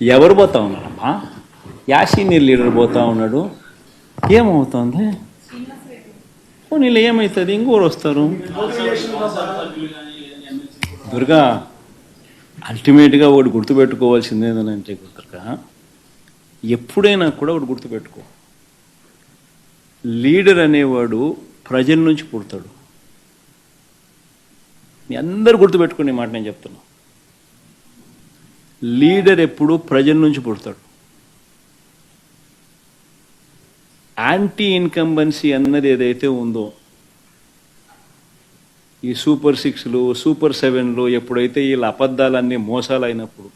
ఎవరు పోతా ఉన్నారమ్మా? యా సీనియర్ లీడర్ పోతా ఉన్నాడు. ఏమవుతుంది? నీళ్ళు ఏమవుతుంది? ఇంకోరు వస్తారు. దుర్గా, అల్టిమేట్గా ఒకటి గుర్తుపెట్టుకోవాల్సింది ఏంటంటే దుర్గా, ఎప్పుడైనా కూడా ఒకటి గుర్తుపెట్టుకో, లీడర్ అనేవాడు ప్రజల నుంచి పుడతాడు. మీ అందరూ గుర్తుపెట్టుకునే మాట నేను చెప్తున్నా. లీడర్ ఎప్పుడు ప్రజల నుంచి పుడతాడు. యాంటీ ఇన్కంబెన్సీ అన్నది ఏదైతే ఉందో, ఈ సూపర్ 6లు సూపర్ 7లు ఎప్పుడైతే వీళ్ళ అబద్ధాలన్నీ మోసాలు అయినప్పుడు,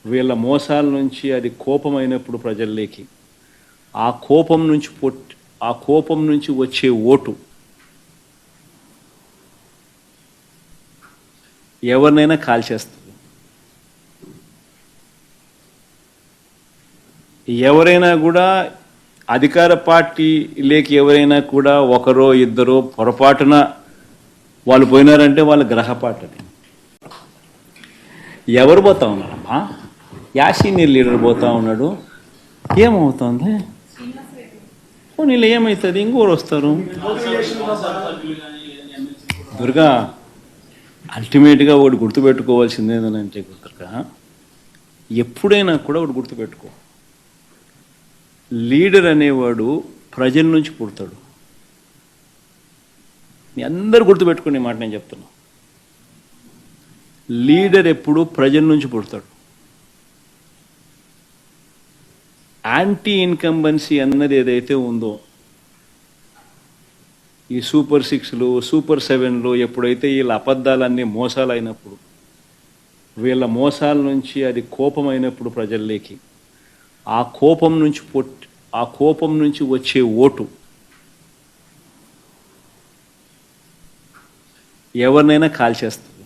వీళ్ళ మోసాల నుంచి అది కోపం అయినప్పుడు ప్రజల్లోకి, ఆ కోపం నుంచి వచ్చే ఓటు ఎవరినైనా కాల్చేస్తుంది. ఎవరైనా కూడా అధికార పార్టీలోకి ఎవరైనా కూడా ఒకరో ఇద్దరో పొరపాటున వాళ్ళు పోయినారంటే వాళ్ళ గ్రహపాటని. ఎవరు పోతా ఉన్నారమ్మా? యా సీనియర్ లీడర్ పోతా ఉన్నాడు. ఏమవుతుంది? నీళ్ళు ఏమవుతుంది? ఇంకోరు వస్తారు. దుర్గా, అల్టిమేట్గా ఒకటి గుర్తుపెట్టుకోవాల్సింది ఏంటంటే దుర్గా, ఎప్పుడైనా కూడా ఒకటి గుర్తుపెట్టుకో, లీడర్ అనేవాడు ప్రజల నుంచి పుడతాడు. మీ అందరూ గుర్తుపెట్టుకునే మాట నేను చెప్తున్నా. లీడర్ ఎప్పుడు ప్రజల నుంచి పుడతాడు. యాంటీ ఇన్కంబెన్సీ అన్నది ఏదైతే ఉందో, ఈ సూపర్ 6లు సూపర్ 7లు ఎప్పుడైతే వీళ్ళ అబద్ధాలన్నీ మోసాలు అయినప్పుడు, వీళ్ళ మోసాల నుంచి అది కోపం అయినప్పుడు ప్రజల్లోకి, ఆ కోపం నుంచి వచ్చే ఓటు ఎవరినైనా కాల్చేస్తుంది.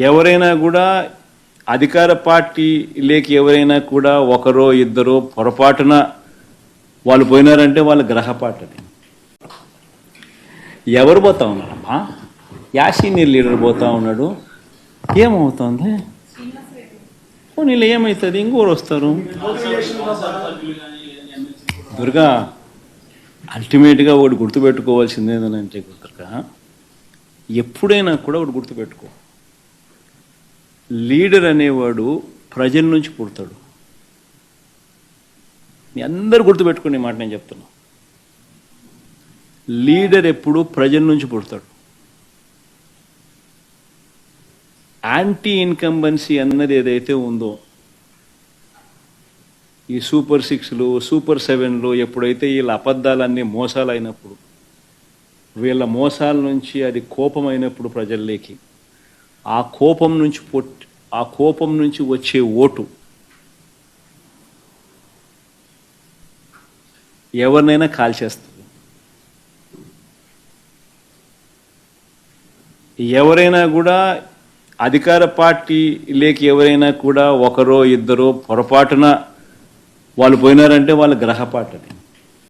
ఎవరైనా కూడా అధికార పార్టీలోకి ఎవరైనా కూడా ఒకరో ఇద్దరో పొరపాటున వాళ్ళు పోయినారంటే వాళ్ళ గ్రహపాటని. ఎవరు పోతా ఉన్నారమ్మా? యా సీనియర్ లీడర్ పోతా ఉన్నాడు. ఏమవుతుంది? నీళ్ళు ఏమవుతుంది? ఇంకోరు వస్తారు. దుర్గా, అల్టిమేట్గా ఒకటి గుర్తుపెట్టుకోవాల్సింది ఏంటంటే దుర్గా, ఎప్పుడైనా కూడా ఒకటి గుర్తుపెట్టుకో, లీడర్ అనేవాడు ప్రజల నుంచి పుడతాడు. మీ అందరూ గుర్తుపెట్టుకునే మాట నేను చెప్తున్నా. లీడర్ ఎప్పుడు ప్రజల నుంచి పుడతాడు. యాంటీ ఇన్కంబెన్సీ అన్నది ఏదైతే ఉందో, ఈ సూపర్ 6లు సూపర్ 7లు ఎప్పుడైతే వీళ్ళ అబద్ధాలన్నీ మోసాలు అయినప్పుడు, వీళ్ళ మోసాల నుంచి అది కోపం అయినప్పుడు ప్రజల్లోకి, ఆ కోపం నుంచి వచ్చే ఓటు ఎవరినైనా కాల్చేస్తుంది. ఎవరైనా కూడా అధికార పార్టీలోకి ఎవరైనా కూడా ఒకరో ఇద్దరో పొరపాటున వాళ్ళు పోయినారంటే వాళ్ళ గ్రహపాటని.